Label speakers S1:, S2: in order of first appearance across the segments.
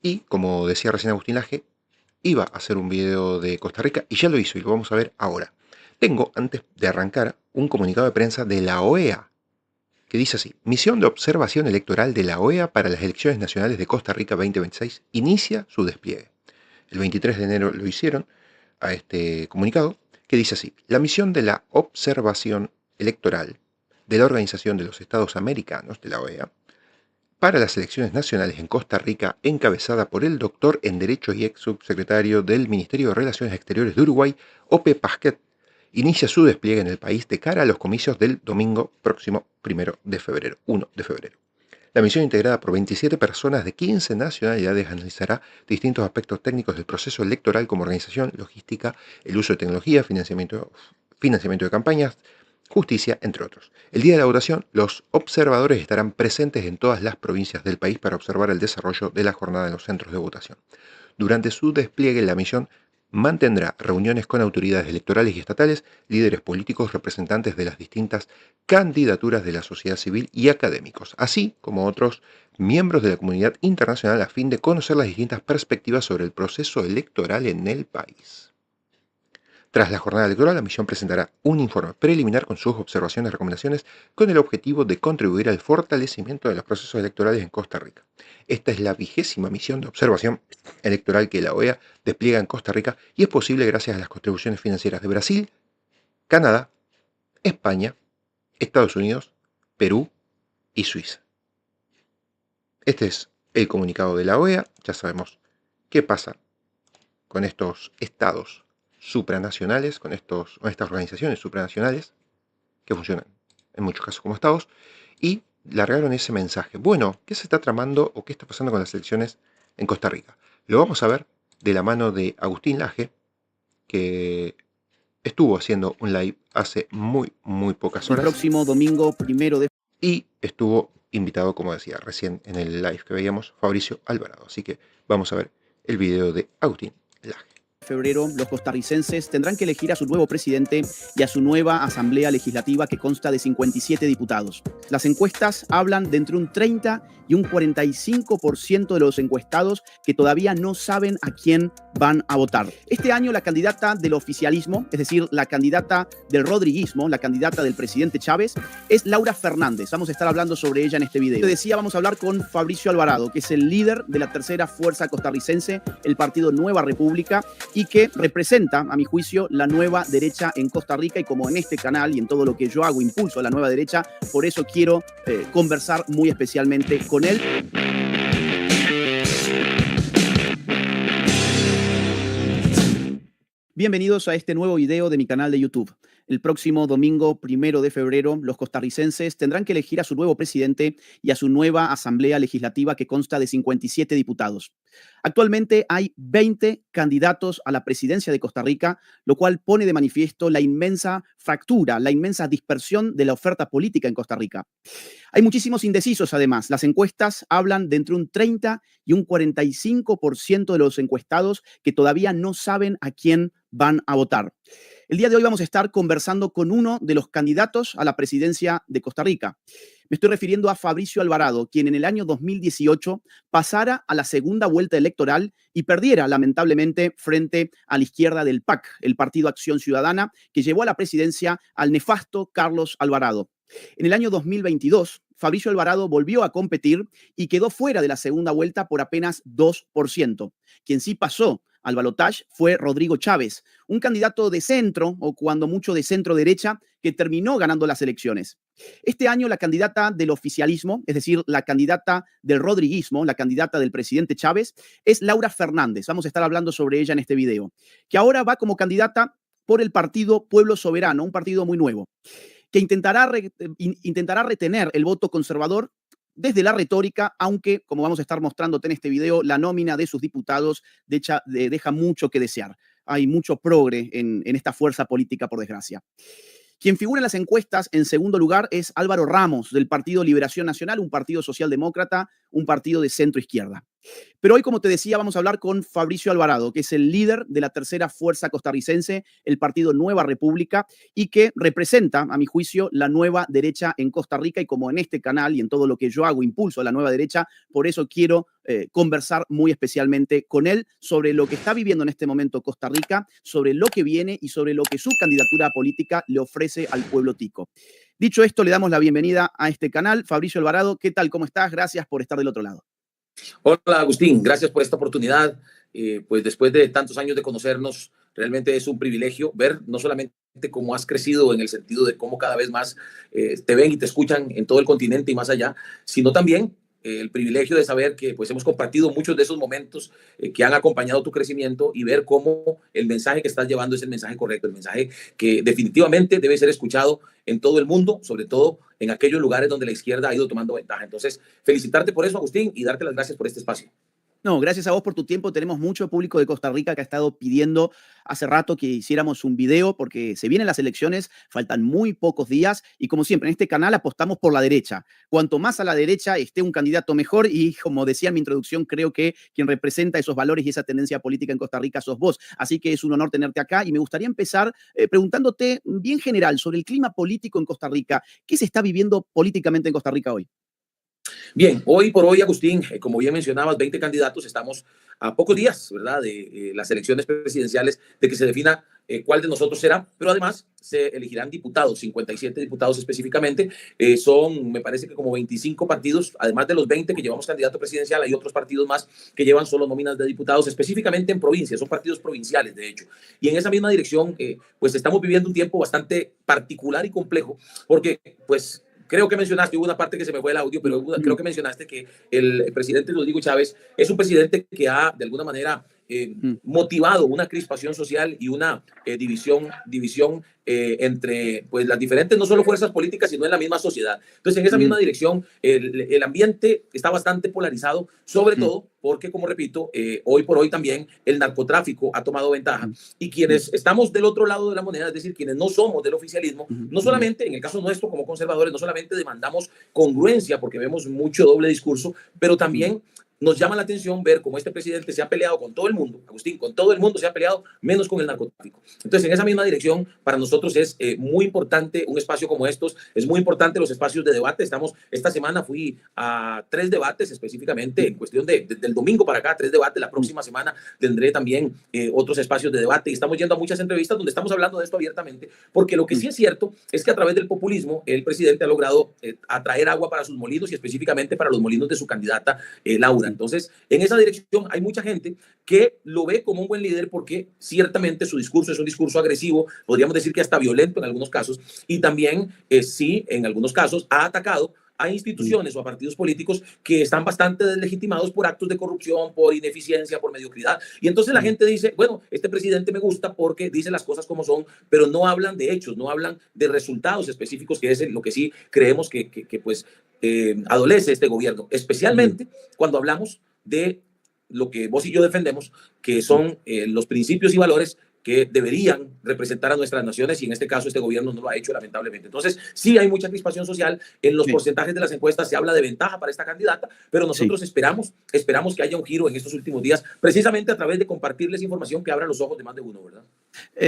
S1: Y, como decía recién Agustín Laje, iba a hacer un video de Costa Rica y ya lo hizo y lo vamos a ver ahora. Tengo, antes de arrancar, un comunicado de prensa de la OEA que dice así: Misión de observación electoral de la OEA para las elecciones nacionales de Costa Rica 2026 inicia su despliegue. El 23 de enero lo hicieron a este comunicado que dice así: la misión de la observación electoral de la Organización de los Estados Americanos, de la OEA, para las elecciones nacionales en Costa Rica, encabezada por el doctor en Derecho y ex subsecretario del Ministerio de Relaciones Exteriores de Uruguay, Ope Pasquet, inicia su despliegue en el país de cara a los comicios del domingo próximo 1 de febrero. La misión, integrada por 27 personas de 15 nacionalidades, analizará distintos aspectos técnicos del proceso electoral como organización, logística, el uso de tecnología, financiamiento de campañas, justicia, entre otros. El día de la votación, los observadores estarán presentes en todas las provincias del país para observar el desarrollo de la jornada en los centros de votación. Durante su despliegue, la misión mantendrá reuniones con autoridades electorales y estatales, líderes políticos, representantes de las distintas candidaturas de la sociedad civil y académicos, así como otros miembros de la comunidad internacional, a fin de conocer las distintas perspectivas sobre el proceso electoral en el país. Tras la jornada electoral, la misión presentará un informe preliminar con sus observaciones y recomendaciones con el objetivo de contribuir al fortalecimiento de los procesos electorales en Costa Rica. Esta es la 20ª misión de observación electoral que la OEA despliega en Costa Rica y es posible gracias a las contribuciones financieras de Brasil, Canadá, España, Estados Unidos, Perú y Suiza. Este es el comunicado de la OEA. Ya sabemos qué pasa con estos estados supranacionales, con estas organizaciones supranacionales que funcionan en muchos casos como estados, y largaron ese mensaje. Bueno, ¿qué se está tramando o qué está pasando con las elecciones en Costa Rica? Lo vamos a ver de la mano de Agustín Laje, que estuvo haciendo un live hace muy pocas horas.
S2: El próximo domingo 1 de...
S1: Y estuvo invitado, como decía recién en el live que veíamos, Fabricio Alvarado. Así que vamos a ver el video de Agustín Laje.
S2: febrero, los costarricenses tendrán que elegir a su nuevo presidente y a su nueva asamblea legislativa que consta de 57 diputados. Las encuestas hablan de entre un 30 y un 45% de los encuestados que todavía no saben a quién van a votar. Este año la candidata del oficialismo, es decir, la candidata del rodriguismo, la candidata del presidente Chávez, es Laura Fernández. Vamos a estar hablando sobre ella en este video. Te decía, vamos a hablar con Fabricio Alvarado, que es el líder de la tercera fuerza costarricense, el partido Nueva República, y que representa, a mi juicio, la nueva derecha en Costa Rica. Y como en este canal y en todo lo que yo hago impulso a la nueva derecha, por eso quiero conversar muy especialmente con él. Bienvenidos a este nuevo video de mi canal de YouTube. El próximo domingo 1 de febrero, los costarricenses tendrán que elegir a su nuevo presidente y a su nueva asamblea legislativa que consta de 57 diputados. Actualmente hay 20 candidatos a la presidencia de Costa Rica, lo cual pone de manifiesto la inmensa fractura, la inmensa dispersión de la oferta política en Costa Rica. Hay muchísimos indecisos, además. Las encuestas hablan de entre un 30 y un 45% de los encuestados que todavía no saben a quién van a votar. El día de hoy vamos a estar conversando con uno de los candidatos a la presidencia de Costa Rica. Me estoy refiriendo a Fabricio Alvarado, quien en el año 2018 pasara a la segunda vuelta electoral y perdiera lamentablemente frente a la izquierda del PAC, el Partido Acción Ciudadana, que llevó a la presidencia al nefasto Carlos Alvarado. En el año 2022, Fabricio Alvarado volvió a competir y quedó fuera de la segunda vuelta por apenas 2%. Quien sí pasó al balotaje fue Rodrigo Chávez, un candidato de centro, o cuando mucho de centro-derecha, que terminó ganando las elecciones. Este año la candidata del oficialismo, es decir, la candidata del rodriguismo, la candidata del presidente Chávez, es Laura Fernández. Vamos a estar hablando sobre ella en este video, que ahora va como candidata por el partido Pueblo Soberano, un partido muy nuevo, que intentará retener el voto conservador desde la retórica, aunque, como vamos a estar mostrándote en este video, la nómina de sus diputados deja mucho que desear. Hay mucho progre en esta fuerza política, por desgracia. Quien figura en las encuestas en segundo lugar es Álvaro Ramos, del Partido Liberación Nacional, un partido socialdemócrata, un partido de centro-izquierda. Pero hoy, como te decía, vamos a hablar con Fabricio Alvarado, que es el líder de la tercera fuerza costarricense, el partido Nueva República, y que representa, a mi juicio, la nueva derecha en Costa Rica. Y como en este canal y en todo lo que yo hago impulso a la nueva derecha, por eso quiero conversar muy especialmente con él sobre lo que está viviendo en este momento Costa Rica, sobre lo que viene y sobre lo que su candidatura política le ofrece al pueblo tico. Dicho esto, le damos la bienvenida a este canal. Fabricio Alvarado, ¿qué tal? ¿Cómo estás? Gracias por estar del otro lado.
S3: Hola Agustín, gracias por esta oportunidad. Pues después de tantos años de conocernos, realmente es un privilegio ver no solamente cómo has crecido en el sentido de cómo cada vez más te ven y te escuchan en todo el continente y más allá, sino también el privilegio de saber que pues hemos compartido muchos de esos momentos que han acompañado tu crecimiento y ver cómo el mensaje que estás llevando es el mensaje correcto, el mensaje que definitivamente debe ser escuchado en todo el mundo, sobre todo en aquellos lugares donde la izquierda ha ido tomando ventaja. Entonces, felicitarte por eso, Agustín, y darte las gracias por este espacio.
S2: No, gracias a vos por tu tiempo. Tenemos mucho público de Costa Rica que ha estado pidiendo hace rato que hiciéramos un video porque se vienen las elecciones, faltan muy pocos días y como siempre en este canal apostamos por la derecha. Cuanto más a la derecha esté un candidato mejor y como decía en mi introducción, creo que quien representa esos valores y esa tendencia política en Costa Rica sos vos. Así que es un honor tenerte acá y me gustaría empezar preguntándote bien general sobre el clima político en Costa Rica. ¿Qué se está viviendo políticamente en Costa Rica hoy?
S3: Bien, hoy por hoy, Agustín, como bien mencionabas, 20 candidatos, estamos a pocos días, ¿verdad?, de las elecciones presidenciales, de que se defina cuál de nosotros será, pero además se elegirán diputados, 57 diputados específicamente, son, me parece que como 25 partidos, además de los 20 que llevamos candidato presidencial, hay otros partidos más que llevan solo nóminas de diputados, específicamente en provincias, son partidos provinciales, de hecho, y en esa misma dirección, pues estamos viviendo un tiempo bastante particular y complejo, porque, pues, creo que mencionaste, hubo una parte que se me fue el audio, pero creo que mencionaste que el presidente Rodrigo Chávez es un presidente que ha, de alguna manera, motivado una crispación social y una división entre pues, las diferentes, no solo fuerzas políticas, sino en la misma sociedad. Entonces, en esa misma dirección, el ambiente está bastante polarizado, sobre todo porque, como repito, hoy por hoy también el narcotráfico ha tomado ventaja y quienes estamos del otro lado de la moneda, es decir, quienes no somos del oficialismo, no solamente, en el caso nuestro como conservadores, no solamente demandamos congruencia porque vemos mucho doble discurso, pero también nos llama la atención ver cómo este presidente se ha peleado con todo el mundo, Agustín, con todo el mundo se ha peleado, menos con el narcotráfico. Entonces, en esa misma dirección, para nosotros es muy importante un espacio como estos, es muy importante los espacios de debate. Esta semana fui a 3 debates específicamente, en cuestión del domingo para acá, 3 debates. La próxima semana tendré también otros espacios de debate y estamos yendo a muchas entrevistas donde estamos hablando de esto abiertamente, porque lo que sí es cierto es que a través del populismo el presidente ha logrado atraer agua para sus molinos y específicamente para los molinos de su candidata Laura. Entonces, en esa dirección hay mucha gente que lo ve como un buen líder porque ciertamente su discurso es un discurso agresivo, podríamos decir que hasta violento en algunos casos, y también sí, en algunos casos, ha atacado a instituciones o a partidos políticos que están bastante deslegitimados por actos de corrupción, por ineficiencia, por mediocridad. Y entonces la gente dice, bueno, este presidente me gusta porque dice las cosas como son, pero no hablan de hechos, no hablan de resultados específicos, que es lo que sí creemos que pues adolece este gobierno, especialmente cuando hablamos de lo que vos y yo defendemos, que son los principios y valores que deberían representar a nuestras naciones y en este caso este gobierno no lo ha hecho lamentablemente. Entonces sí hay mucha crispación social, en los porcentajes de las encuestas se habla de ventaja para esta candidata, pero nosotros esperamos que haya un giro en estos últimos días, precisamente a través de compartirles información que abra los ojos de más de uno, ¿verdad?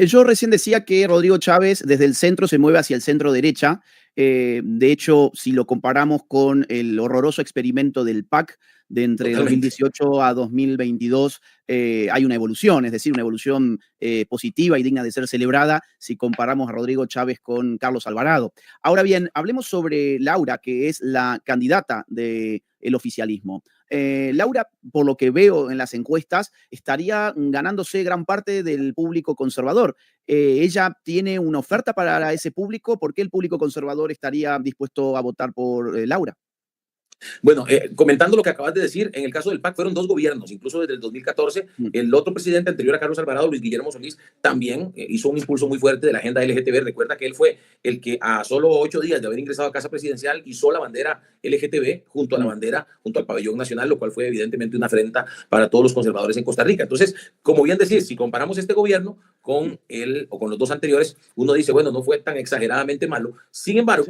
S2: Yo recién decía que Rodrigo Chávez desde el centro se mueve hacia el centro derecha. De hecho, si lo comparamos con el horroroso experimento del PAC de entre 2018 a 2022, hay una evolución, es decir, una evolución positiva y digna de ser celebrada si comparamos a Rodrigo Chávez con Carlos Alvarado. Ahora bien, hablemos sobre Laura, que es la candidata del oficialismo. Laura, por lo que veo en las encuestas, estaría ganándose gran parte del público conservador. Ella tiene una oferta para ese público. ¿Por qué el público conservador estaría dispuesto a votar por Laura?
S3: Bueno, comentando lo que acabas de decir, en el caso del PAC fueron 2 gobiernos, incluso desde el 2014, el otro presidente anterior a Carlos Alvarado, Luis Guillermo Solís, también hizo un impulso muy fuerte de la agenda LGTB. Recuerda que él fue el que a solo 8 días de haber ingresado a Casa Presidencial hizo la bandera LGTB junto a la bandera, junto al pabellón nacional, lo cual fue evidentemente una afrenta para todos los conservadores en Costa Rica. Entonces, como bien decís, si comparamos este gobierno con él o con los 2 anteriores, uno dice, bueno, no fue tan exageradamente malo. Sin embargo,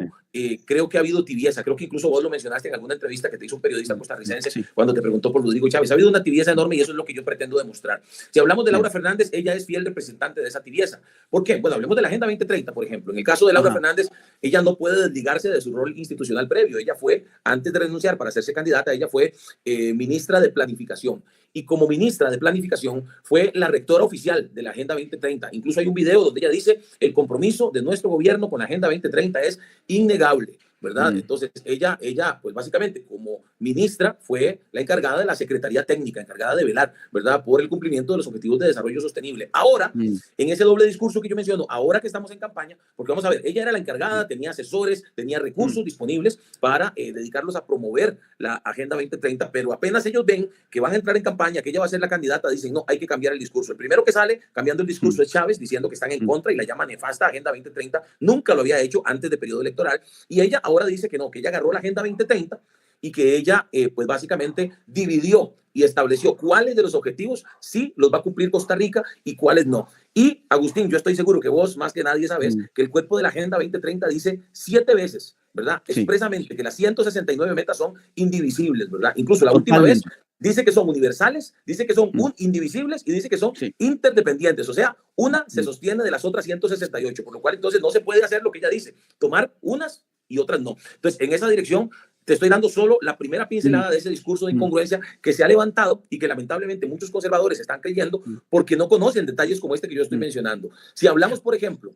S3: creo que ha habido tibieza, creo que incluso vos lo mencionaste en alguna entrevista que te hizo un periodista costarricense
S2: Sí.
S3: cuando te preguntó por Rodrigo Chávez. Ha habido una tibieza enorme y eso es lo que yo pretendo demostrar. Si hablamos de
S2: Bien.
S3: Laura Fernández, ella es fiel representante de esa tibieza. ¿Por qué? Bueno, hablemos de la Agenda 2030, por ejemplo. En el caso de Laura
S2: Ajá.
S3: Fernández, ella no puede desligarse de su rol institucional previo. Ella fue, antes de renunciar para hacerse candidata, ella fue ministra de Planificación. Y como ministra de Planificación fue la rectora oficial de la Agenda 2030. Incluso hay un video donde ella dice, el compromiso de nuestro gobierno con la Agenda 2030 es innegable, ¿verdad? Entonces, ella, pues básicamente como ministra fue la encargada de la Secretaría Técnica, encargada de velar, ¿verdad?, por el cumplimiento de los objetivos de desarrollo sostenible. Ahora, en ese doble discurso que yo menciono, ahora que estamos en campaña, porque vamos a ver, ella era la encargada, tenía asesores, tenía recursos disponibles para dedicarlos a promover la Agenda 2030, pero apenas ellos ven que van a entrar en campaña, que ella va a ser la candidata, dicen, no, hay que cambiar el discurso. El primero que sale cambiando el discurso es Chávez, diciendo que están en contra y la llama nefasta Agenda 2030. Nunca lo había hecho antes de periodo electoral. Y ella ahora dice que no, que ella agarró la Agenda 2030 y que ella, pues básicamente dividió y estableció cuáles de los objetivos sí los va a cumplir Costa Rica y cuáles no. Y, Agustín, yo estoy seguro que vos, más que nadie, sabes que el cuerpo de la Agenda 2030 dice 7 veces, ¿verdad? Sí. Expresamente, que las 169 metas son indivisibles, ¿verdad? Incluso la última vez dice que son universales, dice que son indivisibles y dice que son interdependientes. O sea, una se sostiene de las otras 168, por lo cual entonces no se puede hacer lo que ella dice, tomar unas y otras no. Entonces, en esa dirección, te estoy dando solo la primera pincelada de ese discurso de incongruencia que se ha levantado y que lamentablemente muchos conservadores están creyendo porque no conocen detalles como este que yo estoy mencionando. Si hablamos, por ejemplo,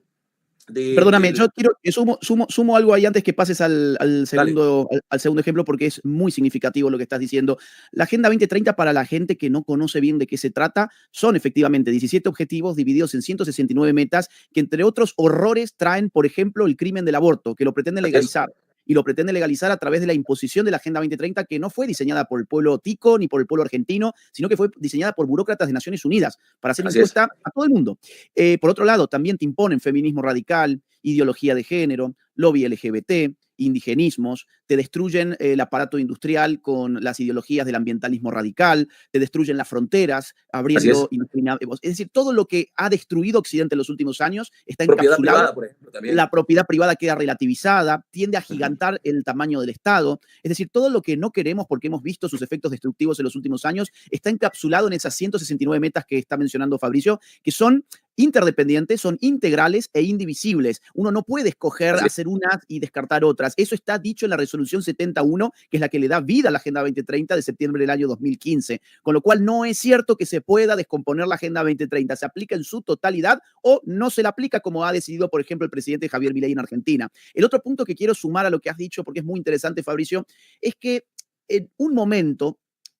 S2: Perdóname, yo quiero sumo algo ahí antes que pases al segundo ejemplo, porque es muy significativo lo que estás diciendo. La Agenda 2030, para la gente que no conoce bien de qué se trata, son efectivamente 17 objetivos divididos en 169 metas, que entre otros horrores traen, por ejemplo, el crimen del aborto, que lo pretenden legalizar. Y lo pretende legalizar a través de la imposición de la Agenda 2030, que no fue diseñada por el pueblo tico ni por el pueblo argentino, sino que fue diseñada por burócratas de Naciones Unidas para hacer impuesta a todo el mundo. Por otro lado, también te imponen feminismo radical, ideología de género, lobby LGBT, indigenismos, te destruyen el aparato industrial con las ideologías del ambientalismo radical, te destruyen las fronteras, abriendo... Es decir, todo lo que ha destruido Occidente en los últimos años está encapsulado. Privada, por ejemplo, también. La propiedad privada queda relativizada, tiende a gigantar el tamaño del Estado. Es decir, todo lo que no queremos porque hemos visto sus efectos destructivos en los últimos años está encapsulado en esas 169 metas que está mencionando Fabricio, que son interdependientes, son integrales e indivisibles. Uno no puede escoger hacer unas y descartar otras. Eso está dicho en la resolución 71, que es la que le da vida a la Agenda 2030 de septiembre del año 2015. Con lo cual no es cierto que se pueda descomponer la Agenda 2030. Se aplica en su totalidad o no se la aplica como ha decidido, por ejemplo, el presidente Javier Milei en Argentina. El otro punto que quiero sumar a lo que has dicho, porque es muy interesante, Fabricio, es que en un momento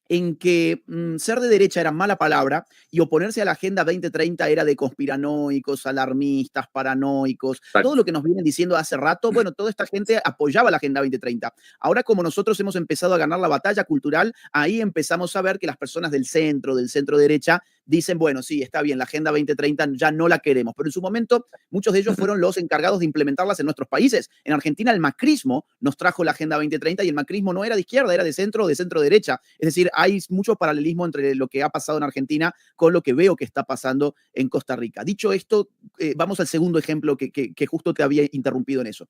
S2: en que ser de derecha era mala palabra y oponerse a la Agenda 2030 era de conspiranoicos, alarmistas, paranoicos, todo lo que nos vienen diciendo hace rato, bueno, toda esta gente apoyaba la Agenda 2030. Ahora, como nosotros hemos empezado a ganar la batalla cultural, ahí empezamos a ver que las personas del centro derecha, dicen, bueno, sí, está bien, la Agenda 2030 ya no la queremos, pero en su momento muchos de ellos fueron los encargados de implementarlas en nuestros países. En Argentina el macrismo nos trajo la Agenda 2030 y el macrismo no era de izquierda, era de centro o de centro derecha. Es decir, hay mucho paralelismo entre lo que ha pasado en Argentina con lo que veo que está pasando en Costa Rica. Dicho esto, vamos al segundo ejemplo que justo te había interrumpido en eso.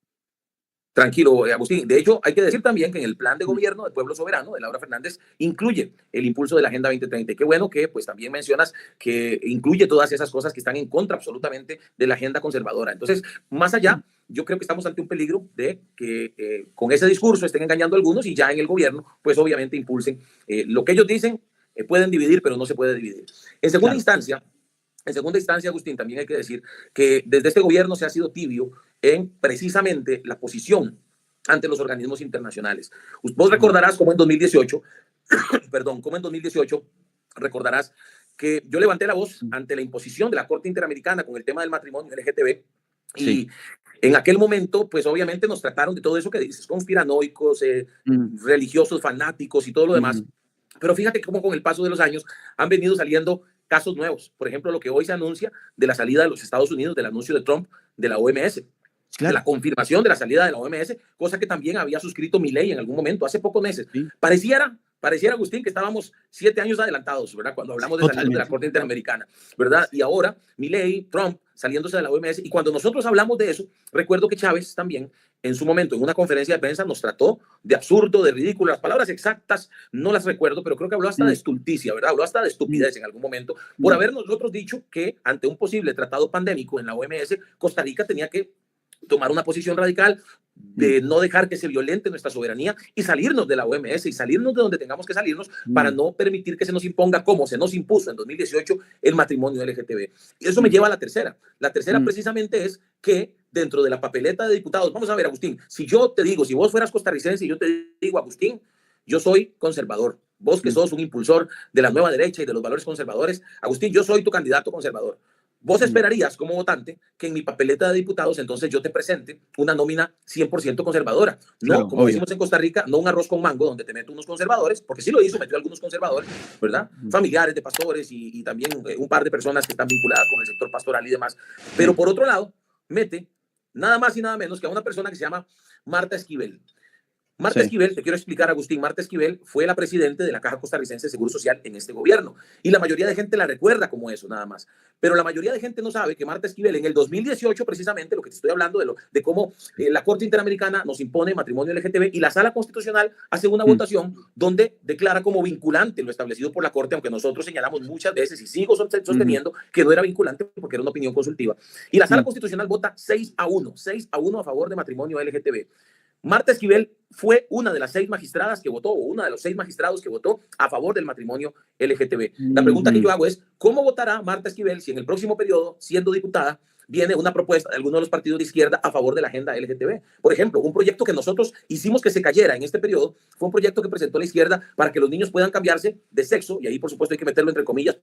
S3: Tranquilo, Agustín. De hecho, hay que decir también que en el plan de gobierno del Pueblo Soberano de Laura Fernández incluye el impulso de la Agenda 2030. Y qué bueno que pues también mencionas que incluye todas esas cosas que están en contra absolutamente de la agenda conservadora. Entonces, más allá, yo creo que estamos ante un peligro de que con ese discurso estén engañando a algunos y ya en el gobierno, pues obviamente impulsen lo que ellos dicen, pueden dividir, pero no se puede dividir. En segunda instancia, Agustín, también hay que decir que desde este gobierno se ha sido tibio en precisamente la posición ante los organismos internacionales. Vos recordarás cómo en 2018, recordarás que yo levanté la voz ante la imposición de la Corte Interamericana con el tema del matrimonio LGTB y en aquel momento, pues obviamente nos trataron de todo eso que dices, conspiranoicos, religiosos, fanáticos y todo lo demás. Pero fíjate cómo con el paso de los años han venido saliendo casos nuevos. Por ejemplo, lo que hoy se anuncia de la salida de los Estados Unidos, del anuncio de Trump de la OMS, de la confirmación de la salida de la OMS, cosa que también había suscrito Milei en algún momento, hace pocos meses. Pareciera Pareciera, Agustín, que estábamos 7 años adelantados, ¿verdad? Cuando hablamos de salir de la
S2: Totalmente.
S3: Corte Interamericana, ¿verdad? Y ahora Milei, Trump, saliéndose de la OMS. Y cuando nosotros hablamos de eso, recuerdo que Chávez también, en su momento, en una conferencia de prensa, nos trató de absurdo, de ridículo. Las palabras exactas no las recuerdo, pero creo que habló hasta de estulticia, ¿verdad? Habló hasta de estupidez en algún momento, por haber nosotros dicho que ante un posible tratado pandémico en la OMS, Costa Rica tenía que tomar una posición radical de no dejar que se violente nuestra soberanía y salirnos de la OMS y salirnos de donde tengamos que salirnos para no permitir que se nos imponga, como se nos impuso en 2018, el matrimonio LGTB. Y eso me lleva a la tercera. La tercera precisamente es que dentro de la papeleta de diputados, vamos a ver, Agustín, si yo te digo, si vos fueras costarricense y yo te digo, Agustín, yo soy conservador, vos que sos un impulsor de la nueva derecha y de los valores conservadores, Agustín, yo soy tu candidato conservador. Vos esperarías como votante que en mi papeleta de diputados entonces yo te presente una nómina 100% conservadora. No,
S2: Claro,
S3: como decimos en Costa Rica, no un arroz con mango donde te meto unos conservadores, porque sí lo hizo, metió algunos conservadores, ¿verdad? Familiares de pastores y también un par de personas que están vinculadas con el sector pastoral y demás. Pero por otro lado, mete nada más y nada menos que a una persona que se llama Marta Esquivel. Marta Esquivel, te quiero explicar, Agustín, Marta Esquivel fue la presidente de la Caja Costarricense de Seguro Social en este gobierno. Y la mayoría de gente la recuerda como eso, nada más. Pero la mayoría de gente no sabe que Marta Esquivel en el 2018, precisamente, lo que te estoy hablando de cómo la Corte Interamericana nos impone matrimonio LGTB y la Sala Constitucional hace una votación donde declara como vinculante lo establecido por la Corte, aunque nosotros señalamos muchas veces y sigo sosteniendo que no era vinculante porque era una opinión consultiva. Y la Sala Constitucional vota 6-1 a favor de matrimonio LGTB. Marta Esquivel fue una de las 6 magistradas que votó, o una de los 6 magistrados que votó a favor del matrimonio LGTB. La pregunta que yo hago es, ¿cómo votará Marta Esquivel si en el próximo periodo, siendo diputada, viene una propuesta de alguno de los partidos de izquierda a favor de la agenda LGTB? Por ejemplo, un proyecto que nosotros hicimos que se cayera en este periodo fue un proyecto que presentó la izquierda para que los niños puedan cambiarse de sexo, y ahí por supuesto hay que meterlo entre comillas,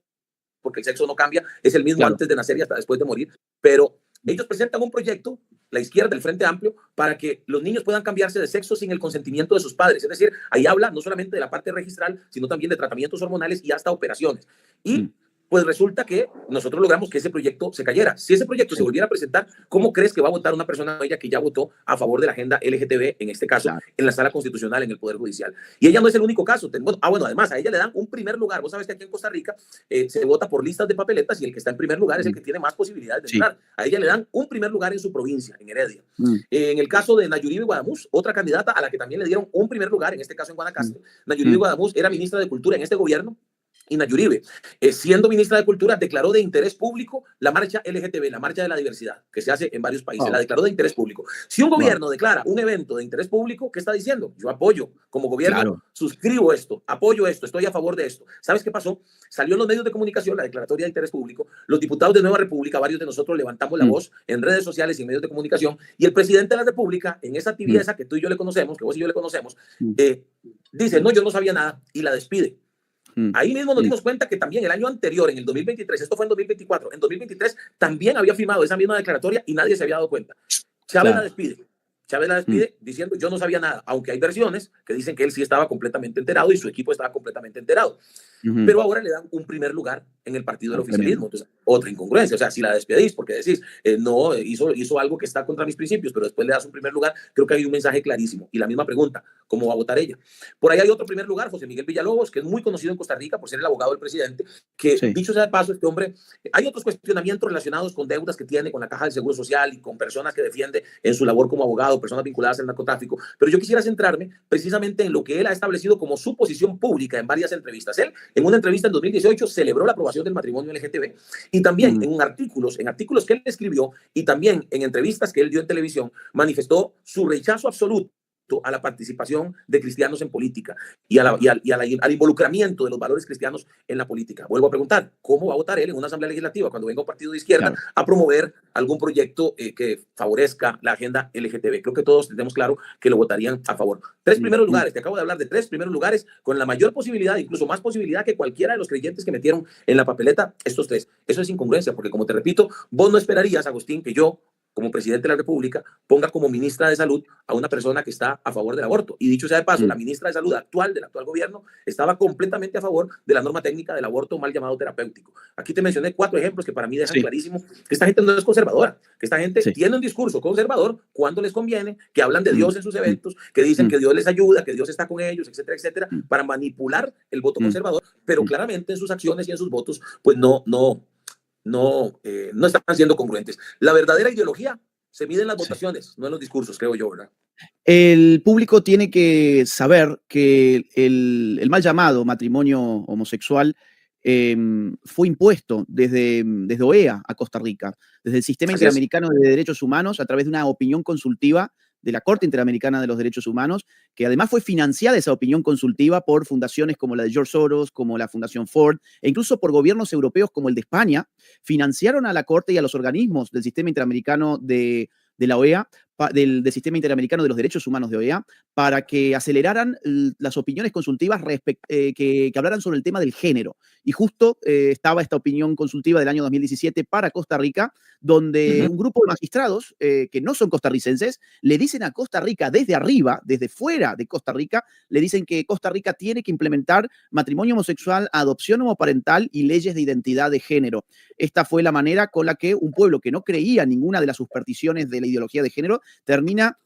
S3: porque el sexo no cambia, es el mismo antes de nacer y hasta después de morir, pero ellos presentan un proyecto, la izquierda, el Frente Amplio, para que los niños puedan cambiarse de sexo sin el consentimiento de sus padres. Es decir, ahí habla no solamente de la parte registral, sino también de tratamientos hormonales y hasta operaciones. Y pues resulta que nosotros logramos que ese proyecto se cayera. Si ese proyecto se volviera a presentar, ¿cómo crees que va a votar una persona ella que ya votó a favor de la agenda LGTB, en este caso, en la Sala Constitucional, en el Poder Judicial? Y ella no es el único caso. Bueno, además, a ella le dan un primer lugar. Vos sabes que aquí en Costa Rica se vota por listas de papeletas y el que está en primer lugar es el que tiene más posibilidades de entrar. A ella le dan un primer lugar en su provincia, en Heredia. En el caso de Nayuribe Guadamuz, otra candidata a la que también le dieron un primer lugar, en este caso en Guanacaste. Nayuribe Guadamuz era ministra de Cultura en este gobierno. Y Nayuribe, siendo ministra de Cultura, declaró de interés público la marcha LGTB, la marcha de la diversidad, que se hace en varios países. La declaró de interés público. Si un gobierno declara un evento de interés público, ¿qué está diciendo? Yo apoyo, como gobierno, suscribo esto, apoyo esto, estoy a favor de esto. ¿Sabes qué pasó? Salió en los medios de comunicación la declaratoria de interés público. Los diputados de Nueva República, varios de nosotros levantamos la voz en redes sociales y en medios de comunicación. Y el presidente de la República, en esa tibieza que tú y yo le conocemos, que vos y yo le conocemos, dice, no, yo no sabía nada, y la despide. Ahí mismo nos dimos cuenta que también el año anterior, en el 2023, esto fue en 2024, en 2023 también había firmado esa misma declaratoria y nadie se había dado cuenta. Chávez la despide. Chávez la despide diciendo, yo no sabía nada, aunque hay versiones que dicen que él sí estaba completamente enterado y su equipo estaba completamente enterado. Pero ahora le dan un primer lugar en el partido del oficialismo. Entonces, otra incongruencia. O sea, si la despedís porque decís, no, hizo algo que está contra mis principios, pero después le das un primer lugar, creo que hay un mensaje clarísimo. Y la misma pregunta, ¿cómo va a votar ella? Por ahí hay otro primer lugar, José Miguel Villalobos, que es muy conocido en Costa Rica por ser el abogado del presidente, que dicho sea de paso, este hombre, hay otros cuestionamientos relacionados con deudas que tiene con la Caja del Seguro Social y con personas que defiende en su labor como abogado, personas vinculadas al narcotráfico, pero yo quisiera centrarme precisamente en lo que él ha establecido como su posición pública en varias entrevistas. Él, en una entrevista en 2018, celebró la aprobación del matrimonio LGTB y también en artículos que él escribió y también en entrevistas que él dio en televisión, manifestó su rechazo absoluto a la participación de cristianos en política y al involucramiento de los valores cristianos en la política. Vuelvo a preguntar, ¿cómo va a votar él en una asamblea legislativa cuando venga un partido de izquierda a promover algún proyecto que favorezca la agenda LGTB? Creo que todos tenemos claro que lo votarían a favor. 3 primeros lugares, te acabo de hablar de 3 primeros lugares con la mayor posibilidad, incluso más posibilidad que cualquiera de los creyentes que metieron en la papeleta estos 3. Eso es incongruencia, porque como te repito, vos no esperarías, Agustín, que yo, como presidente de la República, ponga como ministra de Salud a una persona que está a favor del aborto. Y dicho sea de paso, la ministra de Salud actual del actual gobierno estaba completamente a favor de la norma técnica del aborto mal llamado terapéutico. Aquí te mencioné 4 ejemplos que para mí dejan clarísimo que esta gente no es conservadora, que esta gente tiene un discurso conservador cuando les conviene, que hablan de Dios en sus eventos, que dicen que Dios les ayuda, que Dios está con ellos, etcétera, etcétera, para manipular el voto conservador, pero claramente en sus acciones y en sus votos, pues no están siendo congruentes. La verdadera ideología se mide en las votaciones, no en los discursos, creo yo, ¿verdad?
S2: El público tiene que saber que el mal llamado matrimonio homosexual fue impuesto desde OEA a Costa Rica, desde el Sistema Interamericano de Derechos Humanos, a través de una opinión consultiva de la Corte Interamericana de los Derechos Humanos, que además fue financiada esa opinión consultiva por fundaciones como la de George Soros, como la Fundación Ford, e incluso por gobiernos europeos como el de España, financiaron a la Corte y a los organismos del Sistema Interamericano de la OEA, del Sistema Interamericano de los Derechos Humanos de OEA, para que aceleraran las opiniones consultivas que hablaran sobre el tema del género. Y justo estaba esta opinión consultiva del año 2017 para Costa Rica, donde un grupo de magistrados que no son costarricenses le dicen a Costa Rica desde arriba, desde fuera de Costa Rica, le dicen que Costa Rica tiene que implementar matrimonio homosexual, adopción homoparental y leyes de identidad de género. Esta fue la manera con la que un pueblo que no creía en ninguna de las supersticiones de la ideología de género termina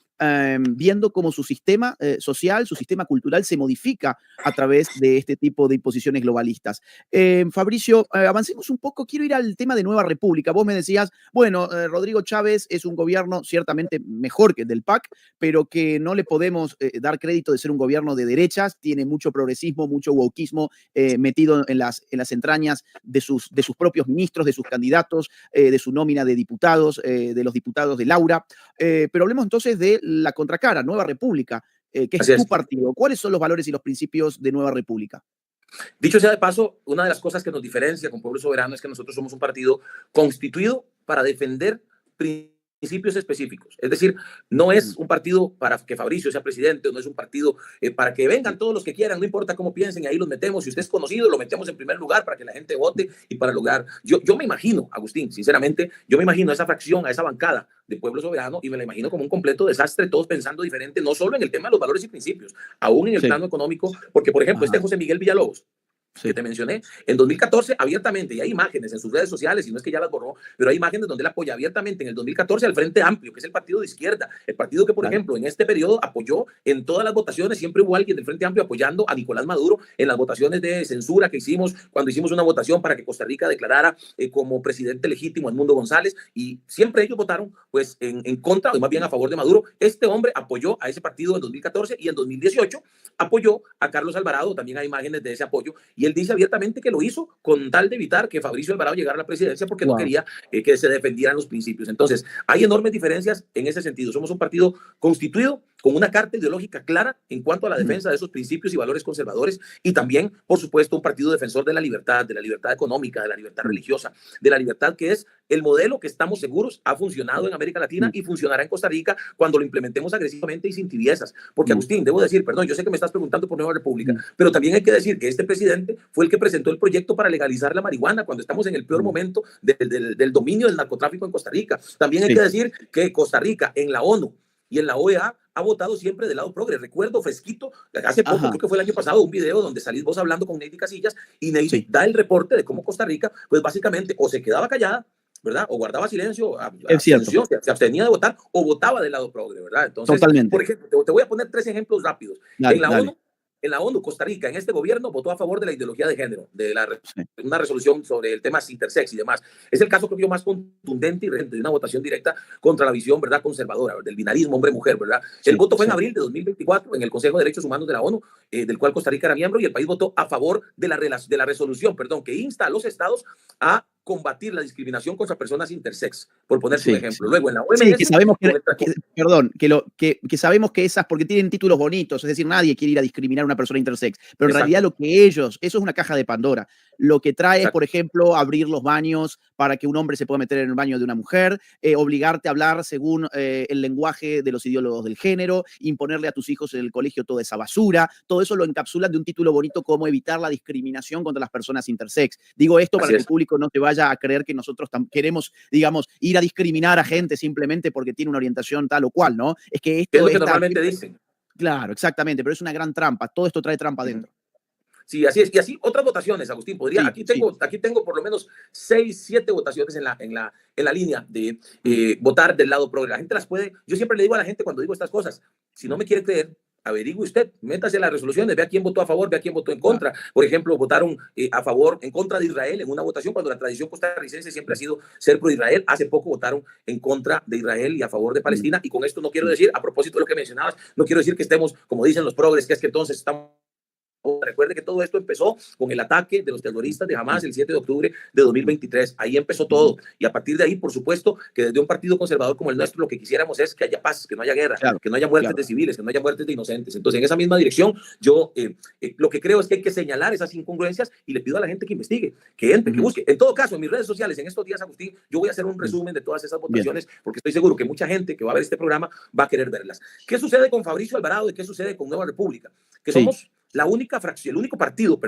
S2: viendo cómo su sistema social, su sistema cultural se modifica a través de este tipo de imposiciones globalistas. Fabricio, avancemos un poco. Quiero ir al tema de Nueva República. Vos me decías, bueno, Rodrigo Chávez es un gobierno ciertamente mejor que el del PAC, pero que no le podemos dar crédito de ser un gobierno de derechas. Tiene mucho progresismo, mucho wokismo metido en las entrañas de sus propios ministros, de sus candidatos, de su nómina de diputados, de los diputados de Laura. Pero hablemos entonces de la contracara, Nueva República, que es tu partido. ¿Cuáles son los valores y los principios de Nueva República?
S3: Dicho sea de paso, una de las cosas que nos diferencia con Pueblo Soberano es que nosotros somos un partido constituido para defender principios específicos. Es decir, no es un partido para que Fabricio sea presidente, no es un partido para que vengan todos los que quieran, no importa cómo piensen, ahí los metemos. Si usted es conocido, lo metemos en primer lugar para que la gente vote y para lograr. Yo me imagino, Agustín, sinceramente, yo me imagino a esa fracción, a esa bancada de Pueblo Soberano y me la imagino como un completo desastre, todos pensando diferente, no solo en el tema de los valores y principios, aún en el plano económico, porque, por ejemplo, José Miguel Villalobos, que te mencioné, en 2014 abiertamente, y hay imágenes en sus redes sociales, y no es que ya las borró, pero hay imágenes donde él apoya abiertamente en el 2014 al Frente Amplio, que es el partido de izquierda, el partido que, por ejemplo, en este periodo apoyó en todas las votaciones, siempre hubo alguien del Frente Amplio apoyando a Nicolás Maduro en las votaciones de censura que hicimos, cuando hicimos una votación para que Costa Rica declarara como presidente legítimo a Edmundo González, y siempre ellos votaron pues en contra, o más bien a favor de Maduro. Este hombre apoyó a ese partido en 2014 y en 2018 apoyó a Carlos Alvarado, también hay imágenes de ese apoyo, y él dice abiertamente que lo hizo con tal de evitar que Fabricio Alvarado llegara a la presidencia porque no quería que se defendieran los principios. Entonces, hay enormes diferencias en ese sentido. Somos un partido constituido con una carta ideológica clara en cuanto a la defensa de esos principios y valores conservadores, y también, por supuesto, un partido defensor de la libertad económica, de la libertad religiosa, de la libertad que es el modelo que estamos seguros ha funcionado en América Latina y funcionará en Costa Rica cuando lo implementemos agresivamente y sin tibiezas. Porque, Agustín, debo decir, perdón, yo sé que me estás preguntando por Nueva República, pero también hay que decir que este presidente fue el que presentó el proyecto para legalizar la marihuana cuando estamos en el peor momento del dominio del narcotráfico en Costa Rica. También hay que decir que Costa Rica en la ONU y en la OEA ha votado siempre del lado progre. Recuerdo fresquito, hace poco, creo que fue el año pasado, un video donde salís vos hablando con Neidy Casillas y Neidy da el reporte de cómo Costa Rica, pues básicamente o se quedaba callada, ¿verdad? O guardaba silencio, se abstenía de votar o votaba del lado progre, ¿verdad? Entonces, por ejemplo, te voy a poner 3 ejemplos rápidos. En la ONU, Costa Rica, en este gobierno, votó a favor de la ideología de género, de una resolución sobre el tema intersex y demás. Es el caso, creo yo, más contundente y reciente de una votación directa contra la visión, ¿verdad?, conservadora, del binarismo hombre-mujer, ¿verdad? El voto fue en abril de 2024 en el Consejo de Derechos Humanos de la ONU, del cual Costa Rica era miembro, y el país votó a favor de la resolución, que insta a los estados a combatir la discriminación contra personas intersex, por poner un ejemplo. Luego en la OMS...
S2: que sabemos que sabemos que esas, porque tienen títulos bonitos, es decir, nadie quiere ir a discriminar a una persona intersex, pero en realidad lo que eso es una caja de Pandora. Lo que trae, por ejemplo, abrir los baños para que un hombre se pueda meter en el baño de una mujer, obligarte a hablar según el lenguaje de los ideólogos del género, imponerle a tus hijos en el colegio toda esa basura, todo eso lo encapsulan de un título bonito como evitar la discriminación contra las personas intersex. Digo esto para que el público no te vaya vaya a creer que nosotros queremos, digamos, ir a discriminar a gente simplemente porque tiene una orientación tal o cual, ¿no? Es que
S3: Es
S2: esto
S3: lo que normalmente dicen.
S2: Claro, exactamente, pero es una gran trampa. Todo esto trae trampa dentro.
S3: Sí, así es. Y así otras votaciones, Agustín.
S2: Sí,
S3: Aquí tengo por lo menos 6, 7 votaciones en la línea de votar del lado progre. La gente las puede. Yo siempre le digo a la gente cuando digo estas cosas, si no me quiere creer, averigüe usted, métase a las resoluciones, vea quién votó a favor, vea quién votó en contra. Por ejemplo, votaron a favor, en contra de Israel en una votación, cuando la tradición costarricense siempre ha sido ser pro Israel. Hace poco votaron en contra de Israel y a favor de Palestina. Y con esto no quiero decir, a propósito de lo que mencionabas, no quiero decir que estemos, como dicen los progres, que es que entonces estamos. Recuerde que todo esto empezó con el ataque de los terroristas de Hamas el 7 de octubre de 2023. Ahí empezó todo. Y a partir de ahí, por supuesto, que desde un partido conservador como el nuestro, lo que quisiéramos es que haya paz, que no haya guerra,
S2: claro,
S3: que no haya muertes de civiles, que no haya muertes de inocentes. Entonces, en esa misma dirección, yo lo que creo es que hay que señalar esas incongruencias y le pido a la gente que investigue, que entre, que busque. En todo caso, en mis redes sociales, en estos días, Agustín, yo voy a hacer un resumen de todas esas votaciones, porque estoy seguro que mucha gente que va a ver este programa va a querer verlas. ¿Qué sucede con Fabricio Alvarado y qué sucede con Nueva República? Que somos la única fracción, el único partido,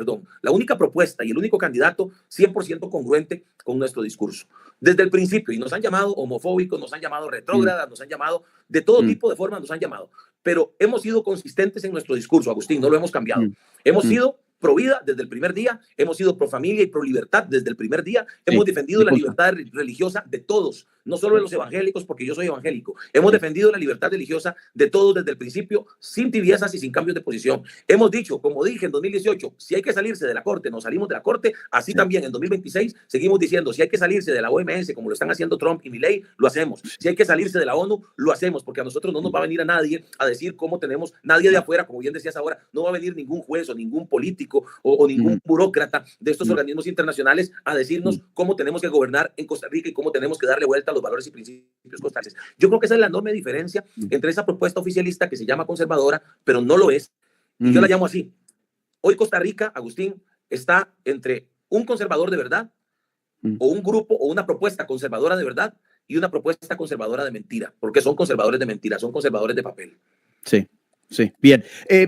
S3: la única propuesta y el único candidato 100% congruente con nuestro discurso. Desde el principio, y nos han llamado homofóbicos, nos han llamado retrógradas, nos han llamado de todo tipo de formas, nos han llamado, pero hemos sido consistentes en nuestro discurso, Agustín, no lo hemos cambiado. Hemos sido pro vida desde el primer día, hemos sido pro familia y pro libertad desde el primer día, hemos defendido la libertad religiosa de todos, no solo de los evangélicos, porque yo soy evangélico, hemos defendido la libertad religiosa de todos desde el principio, sin tibiezas y sin cambios de posición. Hemos dicho, como dije en 2018, si hay que salirse de la Corte, nos salimos de la Corte, así también en 2026 seguimos diciendo, si hay que salirse de la OMS, como lo están haciendo Trump y Milei, lo hacemos. Si hay que salirse de la ONU, lo hacemos, porque a nosotros no nos va a venir a nadie a decir cómo tenemos, nadie de afuera, como bien decías ahora, no va a venir ningún juez o ningún político o ningún burócrata de estos organismos internacionales a decirnos cómo tenemos que gobernar en Costa Rica y cómo tenemos que darle vuelta a los valores y principios costarricenses. Yo creo que esa es la enorme diferencia entre esa propuesta oficialista que se llama conservadora, pero no lo es, y yo la llamo así. Hoy Costa Rica, Agustín, está entre un conservador de verdad o un grupo o una propuesta conservadora de verdad y una propuesta conservadora de mentira, porque son conservadores de mentira, son conservadores de papel.
S2: Sí. Sí, bien.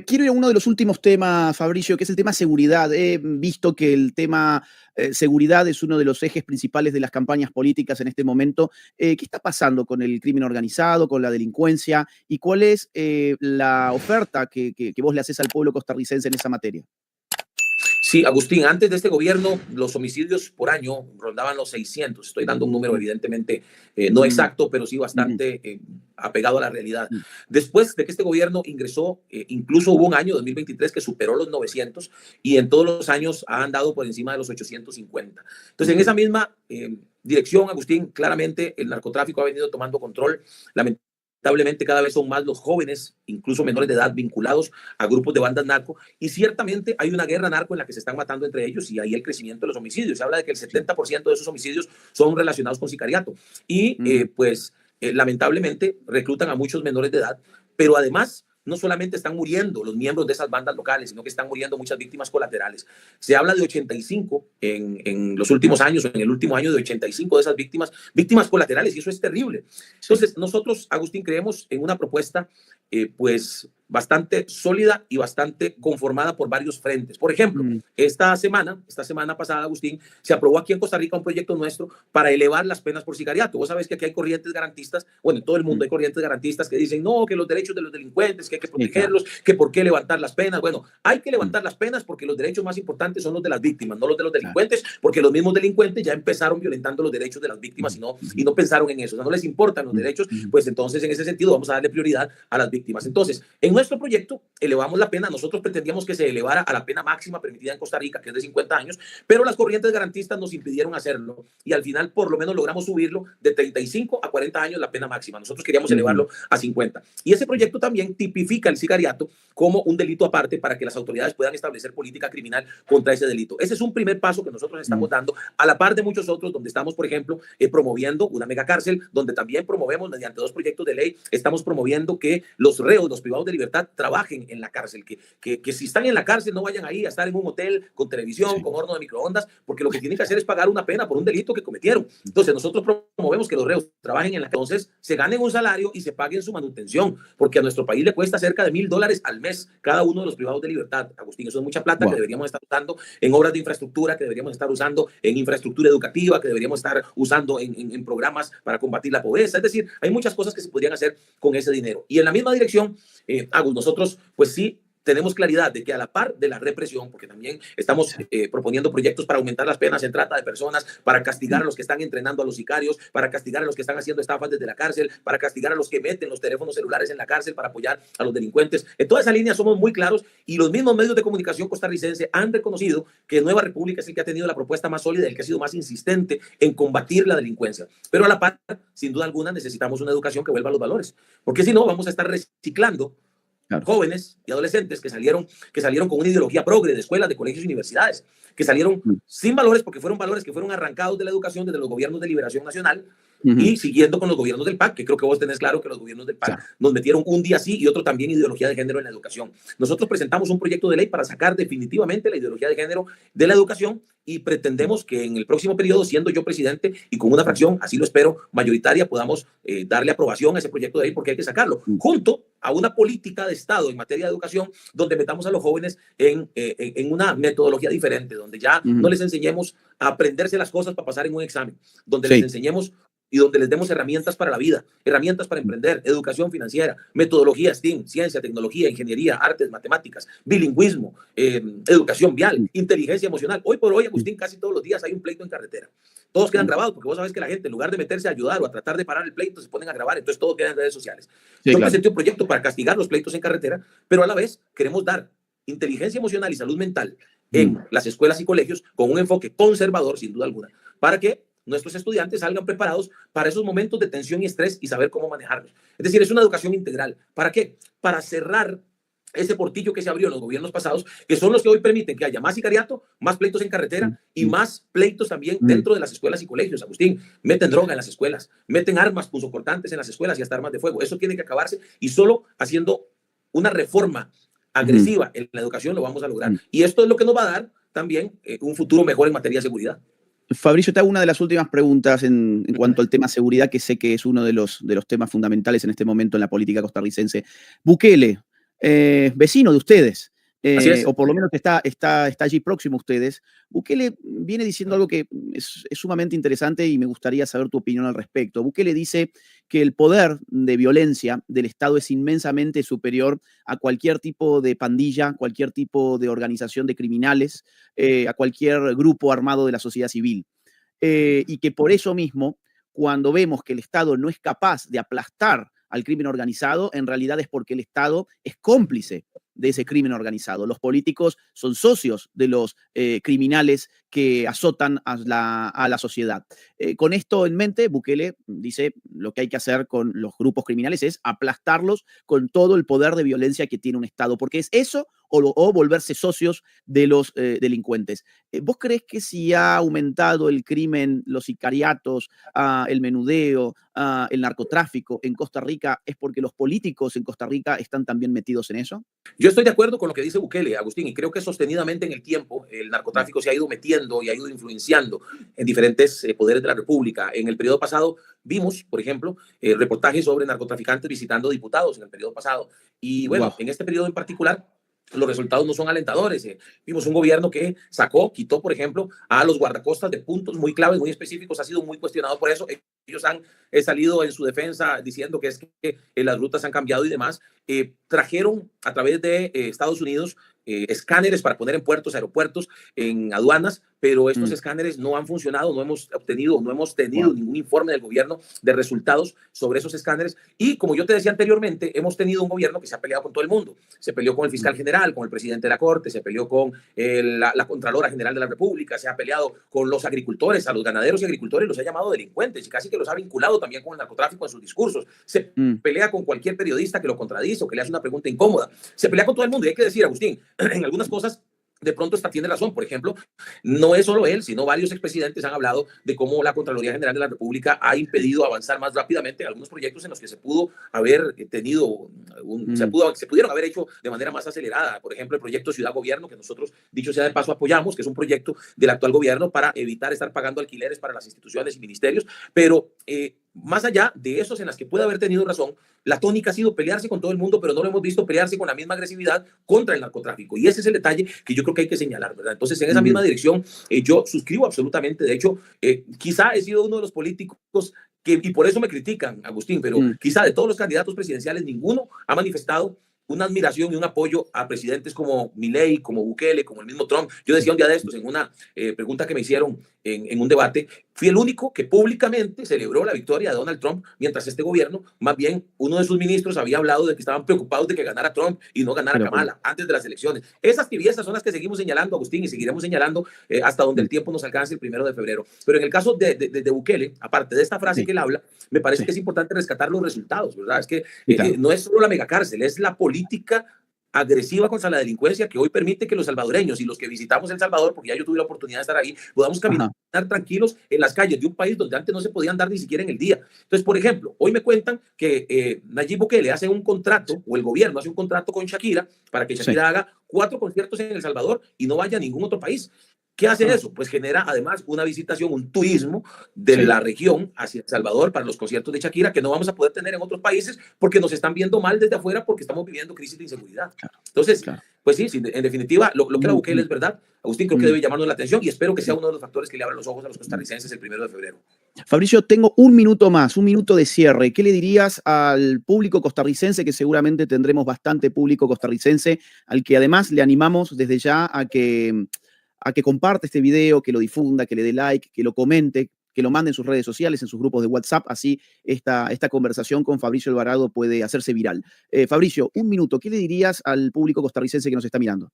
S2: Quiero ir a uno de los últimos temas, Fabricio, que es el tema seguridad. He visto que el tema seguridad es uno de los ejes principales de las campañas políticas en este momento. ¿Qué está pasando con el crimen organizado, con la delincuencia? ¿Y cuál es la oferta que vos le haces al pueblo costarricense en esa materia?
S3: Sí, Agustín, antes de este gobierno, los homicidios por año rondaban los 600. Estoy dando un número evidentemente no exacto, pero sí bastante apegado a la realidad. Después de que este gobierno ingresó, incluso hubo un año, 2023, que superó los 900 y en todos los años ha andado por encima de los 850. Entonces, en esa misma dirección, Agustín, claramente el narcotráfico ha venido tomando control. Lamentablemente cada vez son más los jóvenes, incluso menores de edad, vinculados a grupos de bandas narco, y ciertamente hay una guerra narco en la que se están matando entre ellos y ahí el crecimiento de los homicidios. Se habla de que el 70% de esos homicidios son relacionados con sicariato y lamentablemente reclutan a muchos menores de edad, pero además no solamente están muriendo los miembros de esas bandas locales, sino que están muriendo muchas víctimas colaterales. Se habla de 85 en los últimos años, o en el último año de 85 de esas víctimas colaterales, y eso es terrible. Entonces, nosotros, Agustín, creemos en una propuesta pues bastante sólida y bastante conformada por varios frentes. Por ejemplo, esta semana pasada, Agustín, se aprobó aquí en Costa Rica un proyecto nuestro para elevar las penas por sicariato. Vos sabés que aquí hay corrientes garantistas, bueno, en todo el mundo hay corrientes garantistas que dicen, no, que los derechos de los delincuentes, que hay que protegerlos, que por qué levantar las penas. Bueno, hay que levantar las penas porque los derechos más importantes son los de las víctimas, no los de los delincuentes, porque los mismos delincuentes ya empezaron violentando los derechos de las víctimas y no pensaron en eso. O sea, no les importan los derechos, pues entonces en ese sentido vamos a darle prioridad a las víctimas. Entonces, en nuestro proyecto elevamos la pena. Nosotros pretendíamos que se elevara a la pena máxima permitida en Costa Rica, que es de 50 años, pero las corrientes garantistas nos impidieron hacerlo y al final por lo menos logramos subirlo de 35 a 40 años la pena máxima. Nosotros queríamos elevarlo a 50. Y ese proyecto también tipifica el sicariato como un delito aparte para que las autoridades puedan establecer política criminal contra ese delito. Ese es un primer paso que nosotros estamos dando a la par de muchos otros, donde estamos, por ejemplo, promoviendo una megacárcel, donde también promovemos mediante 2 proyectos de ley, estamos promoviendo que los reos, los privados de libertad, libertad trabajen en la cárcel, que si están en la cárcel no vayan ahí a estar en un hotel con televisión, con horno de microondas, porque lo que tienen que hacer es pagar una pena por un delito que cometieron. Entonces nosotros promovemos que los reos trabajen en la cárcel, entonces se ganen un salario y se paguen su manutención, porque a nuestro país le cuesta cerca de $1,000 al mes cada uno de los privados de libertad. Agustín, eso es mucha plata que deberíamos estar usando en obras de infraestructura, que deberíamos estar usando en infraestructura educativa, que deberíamos estar usando en programas para combatir la pobreza. Es decir, hay muchas cosas que se podrían hacer con ese dinero. Y en la misma dirección, Agus, nosotros pues sí tenemos claridad de que a la par de la represión, porque también estamos proponiendo proyectos para aumentar las penas en trata de personas, para castigar a los que están entrenando a los sicarios, para castigar a los que están haciendo estafas desde la cárcel, para castigar a los que meten los teléfonos celulares en la cárcel para apoyar a los delincuentes. En toda esa línea somos muy claros y los mismos medios de comunicación costarricenses han reconocido que Nueva República es el que ha tenido la propuesta más sólida, el que ha sido más insistente en combatir la delincuencia. Pero a la par, sin duda alguna, necesitamos una educación que vuelva a los valores, porque si no, vamos a estar reciclando jóvenes y adolescentes que salieron con una ideología progre de escuelas, de colegios y universidades, que salieron sin valores porque fueron valores que fueron arrancados de la educación desde los gobiernos de Liberación Nacional y siguiendo con los gobiernos del PAC, que creo que vos tenés claro que los gobiernos del PAC nos metieron un día sí y otro también ideología de género en la educación. Nosotros presentamos un proyecto de ley para sacar definitivamente la ideología de género de la educación y pretendemos que en el próximo periodo, siendo yo presidente y con una fracción, así lo espero, mayoritaria, podamos darle aprobación a ese proyecto de ley porque hay que sacarlo, junto a una política de Estado en materia de educación donde metamos a los jóvenes en una metodología diferente, donde ya no les enseñemos a aprenderse las cosas para pasar en un examen, donde les enseñemos y donde les demos herramientas para la vida, herramientas para emprender, educación financiera, metodología STEAM, ciencia, tecnología, ingeniería, artes, matemáticas, bilingüismo, educación vial, inteligencia emocional. Hoy por hoy, Agustín, casi todos los días hay un pleito en carretera. Todos quedan grabados porque vos sabés que la gente, en lugar de meterse a ayudar o a tratar de parar el pleito, se ponen a grabar, entonces todo queda en redes sociales. Yo presenté un proyecto para castigar los pleitos en carretera, pero a la vez queremos dar inteligencia emocional y salud mental en las escuelas y colegios con un enfoque conservador, sin duda alguna, para que nuestros estudiantes salgan preparados para esos momentos de tensión y estrés y saber cómo manejarlos. Es decir, es una educación integral. ¿Para qué? Para cerrar ese portillo que se abrió en los gobiernos pasados, que son los que hoy permiten que haya más sicariato, más pleitos en carretera y más pleitos también dentro de las escuelas y colegios. Agustín, meten droga en las escuelas, meten armas punzocortantes en las escuelas y hasta armas de fuego. Eso tiene que acabarse y solo haciendo una reforma agresiva en la educación lo vamos a lograr. Y esto es lo que nos va a dar también un futuro mejor en materia de seguridad.
S2: Fabricio, te hago una de las últimas preguntas en cuanto al tema seguridad, que sé que es uno de los temas fundamentales en este momento en la política costarricense. Bukele, vecino de ustedes, o por lo menos que está allí próximo a ustedes, Bukele viene diciendo algo que es sumamente interesante y me gustaría saber tu opinión al respecto. Bukele dice que el poder de violencia del Estado es inmensamente superior a cualquier tipo de pandilla, cualquier tipo de organización de criminales, a cualquier grupo armado de la sociedad civil. Y que por eso mismo, cuando vemos que el Estado no es capaz de aplastar al crimen organizado, en realidad es porque el Estado es cómplice de ese crimen organizado. Los políticos son socios de los criminales que azotan a la sociedad. Con esto en mente, Bukele dice lo que hay que hacer con los grupos criminales es aplastarlos con todo el poder de violencia que tiene un Estado, porque es eso o volverse socios de los delincuentes. ¿Vos crees que si ha aumentado el crimen, los sicariatos, el menudeo, el narcotráfico en Costa Rica, es porque los políticos en Costa Rica están también metidos en eso?
S3: Yo estoy de acuerdo con lo que dice Bukele, Agustín, y creo que sostenidamente en el tiempo el narcotráfico se ha ido metiendo y ha ido influenciando en diferentes poderes de la República. En el periodo pasado vimos, por ejemplo, reportajes sobre narcotraficantes visitando diputados en el periodo pasado. Y bueno, en este periodo en particular, los resultados no son alentadores. Vimos un gobierno que quitó, por ejemplo, a los guardacostas de puntos muy claves, muy específicos. Ha sido muy cuestionado por eso. Ellos han salido en su defensa diciendo que es que las rutas han cambiado y demás. Trajeron a través de Estados Unidos escáneres para poner en puertos, aeropuertos, en aduanas, pero estos escáneres no han funcionado, no hemos tenido ningún informe del gobierno de resultados sobre esos escáneres. Y como yo te decía anteriormente, hemos tenido un gobierno que se ha peleado con todo el mundo. Se peleó con el fiscal general, con el presidente de la Corte, se peleó con la Contralora General de la República, se ha peleado con los agricultores, a los ganaderos y agricultores los ha llamado delincuentes y casi que los ha vinculado también con el narcotráfico en sus discursos. Se pelea con cualquier periodista que lo contradice o que le hace una pregunta incómoda. Se pelea con todo el mundo y hay que decir, Agustín, en algunas cosas de pronto esta tiene razón. Por ejemplo, no es solo él, sino varios expresidentes han hablado de cómo la Contraloría General de la República ha impedido avanzar más rápidamente algunos proyectos en los que se pudo haber tenido, se pudieron haber hecho de manera más acelerada. Por ejemplo, el proyecto Ciudad Gobierno, que nosotros, dicho sea de paso, apoyamos, que es un proyecto del actual gobierno para evitar estar pagando alquileres para las instituciones y ministerios, pero más allá de esos en las que puede haber tenido razón, la tónica ha sido pelearse con todo el mundo, pero no lo hemos visto pelearse con la misma agresividad contra el narcotráfico. Y ese es el detalle que yo creo que hay que señalar, ¿verdad? Entonces, en esa misma dirección, yo suscribo absolutamente. De hecho, quizá he sido uno de los políticos y por eso me critican, Agustín, pero quizá de todos los candidatos presidenciales, ninguno ha manifestado una admiración y un apoyo a presidentes como Milei, como Bukele, como el mismo Trump. Yo decía un día de estos, en una pregunta que me hicieron en un debate, fui el único que públicamente celebró la victoria de Donald Trump, mientras este gobierno, más bien uno de sus ministros había hablado de que estaban preocupados de que ganara Trump y no ganara Kamala antes de las elecciones. Esas tibiezas son las que seguimos señalando, Agustín, y seguiremos señalando hasta donde el tiempo nos alcance el 1 de febrero. Pero en el caso de Bukele, aparte de esta frase que él habla, me parece que es importante rescatar los resultados, ¿verdad? Es que no es solo la megacárcel, es la política agresiva contra la delincuencia que hoy permite que los salvadoreños y los que visitamos El Salvador, porque ya yo tuve la oportunidad de estar ahí, podamos caminar tranquilos en las calles de un país donde antes no se podían dar ni siquiera en el día. Entonces, por ejemplo, hoy me cuentan que Nayib Bukele hace un contrato, o el gobierno hace un contrato con Shakira, para que Shakira haga 4 conciertos en El Salvador y no vaya a ningún otro país. ¿Qué hace eso? Pues genera además una visitación, un turismo de la región hacia El Salvador para los conciertos de Shakira que no vamos a poder tener en otros países porque nos están viendo mal desde afuera porque estamos viviendo crisis de inseguridad. Entonces, pues sí, en definitiva, lo que la Bukele es verdad. Agustín, creo que debe llamarnos la atención y espero que sea uno de los factores que le abran los ojos a los costarricenses el 1 de febrero.
S2: Fabricio, tengo un minuto más, un minuto de cierre. ¿Qué le dirías al público costarricense, que seguramente tendremos bastante público costarricense, al que además le animamos desde ya a que comparte este video, que lo difunda, que le dé like, que lo comente, que lo mande en sus redes sociales, en sus grupos de WhatsApp, así esta conversación con Fabricio Alvarado puede hacerse viral. Fabricio, un minuto, ¿qué le dirías al público costarricense que nos está mirando?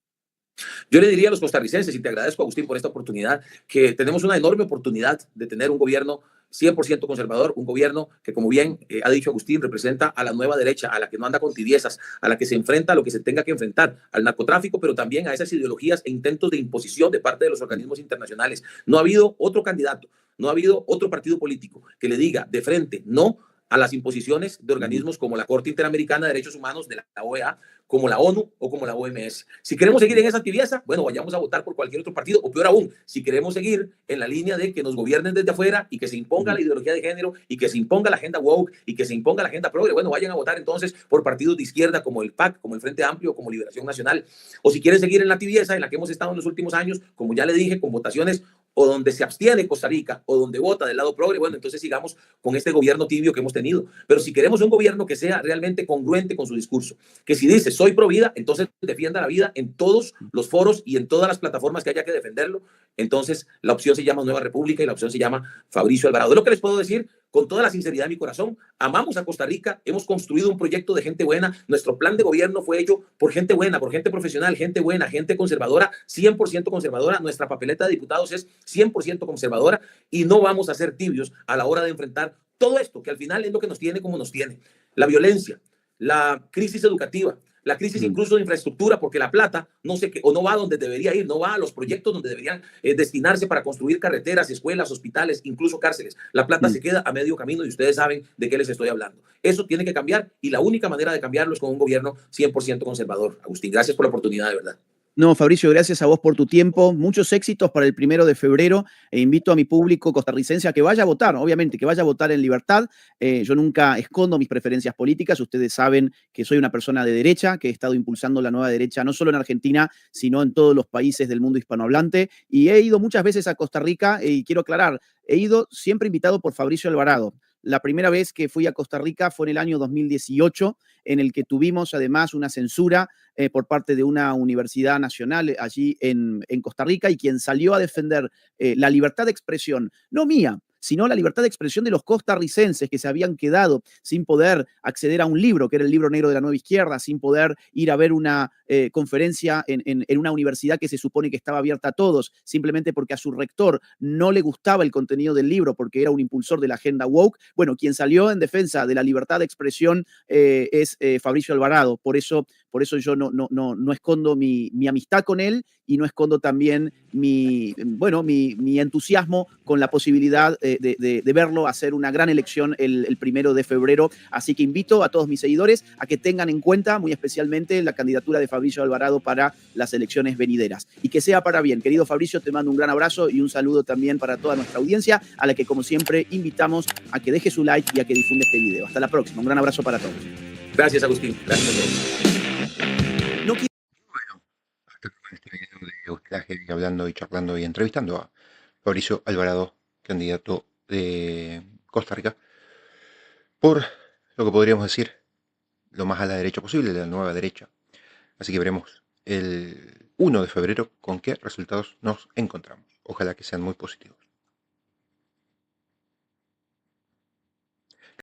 S3: Yo le diría a los costarricenses, y te agradezco, Agustín, por esta oportunidad, que tenemos una enorme oportunidad de tener un gobierno 100% conservador, un gobierno que, como bien ha dicho Agustín, representa a la nueva derecha, a la que no anda con tibiezas, a la que se enfrenta a lo que se tenga que enfrentar, al narcotráfico, pero también a esas ideologías e intentos de imposición de parte de los organismos internacionales. No ha habido otro candidato, no ha habido otro partido político que le diga de frente no a las imposiciones de organismos como la Corte Interamericana de Derechos Humanos de la OEA, como la ONU o como la OMS. Si queremos seguir en esa tibieza, bueno, vayamos a votar por cualquier otro partido, o peor aún, si queremos seguir en la línea de que nos gobiernen desde afuera y que se imponga la ideología de género y que se imponga la agenda woke y que se imponga la agenda progre, bueno, vayan a votar entonces por partidos de izquierda como el PAC, como el Frente Amplio, como Liberación Nacional. O si quieren seguir en la tibieza en la que hemos estado en los últimos años, como ya le dije, con votaciones o donde se abstiene Costa Rica o donde vota del lado progre, bueno, entonces sigamos con este gobierno tibio que hemos tenido. Pero si queremos un gobierno que sea realmente congruente con su discurso, que si dice soy pro vida, entonces defienda la vida en todos los foros y en todas las plataformas que haya que defenderlo, entonces la opción se llama Nueva República y la opción se llama Fabricio Alvarado. Es lo que les puedo decir con toda la sinceridad de mi corazón. Amamos a Costa Rica, hemos construido un proyecto de gente buena, nuestro plan de gobierno fue hecho por gente buena, por gente profesional, gente buena, gente conservadora, 100% conservadora, nuestra papeleta de diputados es 100% conservadora y no vamos a ser tibios a la hora de enfrentar todo esto, que al final es lo que nos tiene como nos tiene. La violencia, la crisis educativa, la crisis incluso de infraestructura, porque la plata no sé qué, o no va donde debería ir, no va a los proyectos donde deberían destinarse para construir carreteras, escuelas, hospitales, incluso cárceles. La plata se queda a medio camino y ustedes saben de qué les estoy hablando. Eso tiene que cambiar y la única manera de cambiarlo es con un gobierno 100% conservador. Agustín, gracias por la oportunidad, de verdad.
S2: No, Fabricio, gracias a vos por tu tiempo. Muchos éxitos para el 1 de febrero. E invito a mi público costarricense a que vaya a votar, obviamente, que vaya a votar en libertad. Yo nunca escondo mis preferencias políticas. Ustedes saben que soy una persona de derecha, que he estado impulsando la nueva derecha, no solo en Argentina, sino en todos los países del mundo hispanohablante. Y he ido muchas veces a Costa Rica y quiero aclarar, he ido siempre invitado por Fabricio Alvarado. La primera vez que fui a Costa Rica fue en el año 2018, en el que tuvimos además una censura por parte de una universidad nacional allí en Costa Rica y quien salió a defender la libertad de expresión, no mía, sino la libertad de expresión de los costarricenses que se habían quedado sin poder acceder a un libro, que era el libro negro de la nueva izquierda, sin poder ir a ver una conferencia en una universidad que se supone que estaba abierta a todos, simplemente porque a su rector no le gustaba el contenido del libro porque era un impulsor de la agenda woke. Bueno, quien salió en defensa de la libertad de expresión es Fabricio Alvarado. Por eso Por eso yo no escondo mi amistad con él y no escondo también mi entusiasmo con la posibilidad de verlo hacer una gran elección el 1 de febrero. Así que invito a todos mis seguidores a que tengan en cuenta muy especialmente la candidatura de Fabricio Alvarado para las elecciones venideras. Y que sea para bien. Querido Fabricio, te mando un gran abrazo y un saludo también para toda nuestra audiencia, a la que como siempre invitamos a que deje su like y a que difunda este video. Hasta la próxima. Un gran abrazo para todos.
S3: Gracias, Agustín. Gracias a todos.
S2: No quiero...
S1: Bueno, hasta acá con este video de hospedaje, hablando y charlando y entrevistando a Fabricio Alvarado, candidato de Costa Rica, por lo que podríamos decir lo más a la derecha posible, la nueva derecha. Así que veremos el 1 de febrero con qué resultados nos encontramos. Ojalá que sean muy positivos.